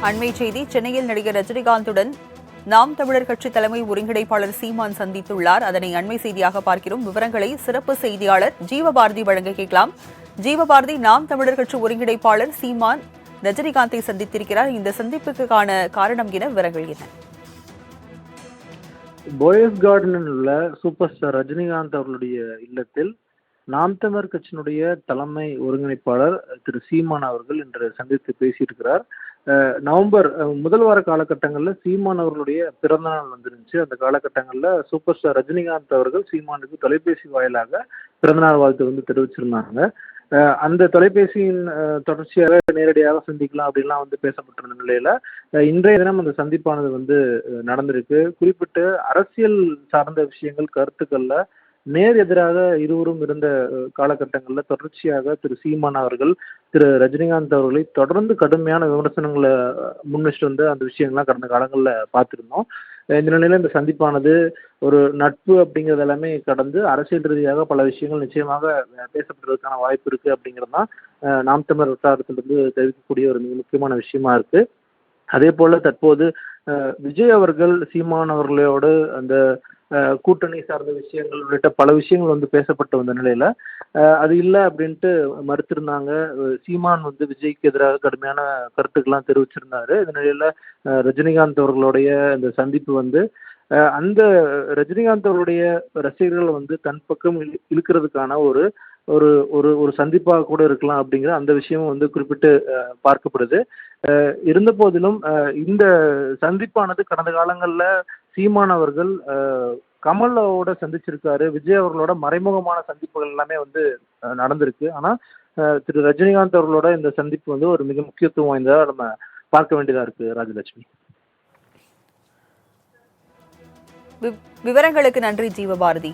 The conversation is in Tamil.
அண்மை செய்தி சென்னையில் நடிகர் ரஜினிகாந்துடன் நாம் தமிழர் கட்சி தலைமை ஒருங்கிணைப்பாளர் சீமான் சந்தித்துள்ளார். அதனை அண்மை செய்தியாக பார்க்கிறோம். விவரங்களை சிறப்பு செய்தியாளர் ஜீவபாரதி வழங்க கேட்கலாம். ஜீவபாரதி, நாம் தமிழர் கட்சி ஒருங்கிணைப்பாளர் சீமான் ரஜினிகாந்தை சந்தித்திருக்கிறார். இந்த சந்திப்புக்கான காரணம் என விவரங்கள் என்ன? போயஸ் கார்டனில் உள்ள சூப்பர் ஸ்டார் ரஜினிகாந்த் அவர்களுடைய இல்லத்தில் நாம் தமிழர் கட்சியினுடைய தலைமை ஒருங்கிணைப்பாளர் திரு சீமான் அவர்கள் இன்று சந்தித்து பேசியிருக்கிறார். நவம்பர் முதல் வார காலகட்டங்களில் சீமான் அவர்களுடைய பிறந்த நாள் வந்துருந்துச்சு. அந்த காலகட்டங்களில் சூப்பர் ஸ்டார் ரஜினிகாந்த் அவர்கள் சீமானுக்கு தொலைபேசி வாயிலாக பிறந்தநாள் வாழ்த்து தெரிவிச்சிருந்தாங்க. அந்த தொலைபேசியின் தொடர்ச்சியாக நேரடியாக சந்திக்கலாம் அப்படின்லாம் பேசப்பட்டிருந்த நிலையில இன்றைய தினம் அந்த சந்திப்பானது நடந்திருக்கு. குறிப்பிட்டு அரசியல் சார்ந்த விஷயங்கள் கருத்துக்கள்ல நேர் எதிராக இருவரும் இருந்த காலகட்டங்களில் தொடர்ச்சியாக திரு சீமான் அவர்கள் திரு ரஜினிகாந்த் அவர்களை தொடர்ந்து கடுமையான விமர்சனங்களை முன்வச்சுட்டு அந்த விஷயங்கள்லாம் கடந்த காலங்களில் பார்த்துருந்தோம். இந்த நிலையில இந்த சந்திப்பானது ஒரு நட்பு அப்படிங்கிறது எல்லாமே கடந்து அரசியல் ரீதியாக பல விஷயங்கள் நிச்சயமாக பேசப்படுறதுக்கான வாய்ப்பு இருக்கு அப்படிங்கிறது தான் நாம் தமிழர் வட்டாரத்திலிருந்து தெரிவிக்கக்கூடிய ஒரு மிக முக்கியமான விஷயமா இருக்கு. அதே போல தற்போது விஜய் அவர்கள் சீமான் அவர்களோடு அந்த கூட்டணி சார்ந்த விஷயங்கள் உள்ளிட்ட பல விஷயங்கள் பேசப்பட்டு வந்த நிலையில அது இல்லை அப்படின்ட்டு மறுத்திருந்தாங்க. சீமான் விஜய்க்கு எதிராக கடுமையான கருத்துக்கள்லாம் தெரிவிச்சிருந்தாரு. இந்த நிலையில ரஜினிகாந்த் அவர்களுடைய இந்த சந்திப்பு அந்த ரஜினிகாந்த் அவருடைய ரசிகர்கள் தன் பக்கம் இழுக்கிறதுக்கான ஒரு ஒரு ஒரு ஒரு சந்திப்பாக கூட இருக்கலாம் அப்படிங்கிற அந்த விஷயமும் குறிப்பிட்டு பார்க்கப்படுது. இருந்த போதிலும் இந்த சந்திப்பானது கடந்த காலங்களில் சீமான் அவர்கள் கமலோட சந்திச்சிருக்காரு. விஜய் அவர்களோட மறைமுகமான சந்திப்புகள் எல்லாமே நடந்திருக்கு. ஆனா திரு ரஜினிகாந்த் அவர்களோட இந்த சந்திப்பு ஒரு மிக முக்கியத்துவம் வாய்ந்ததா நம்ம பார்க்க வேண்டியதா இருக்கு. ராஜலட்சுமி, விவரங்களுக்கு நன்றி ஜீவபாரதி.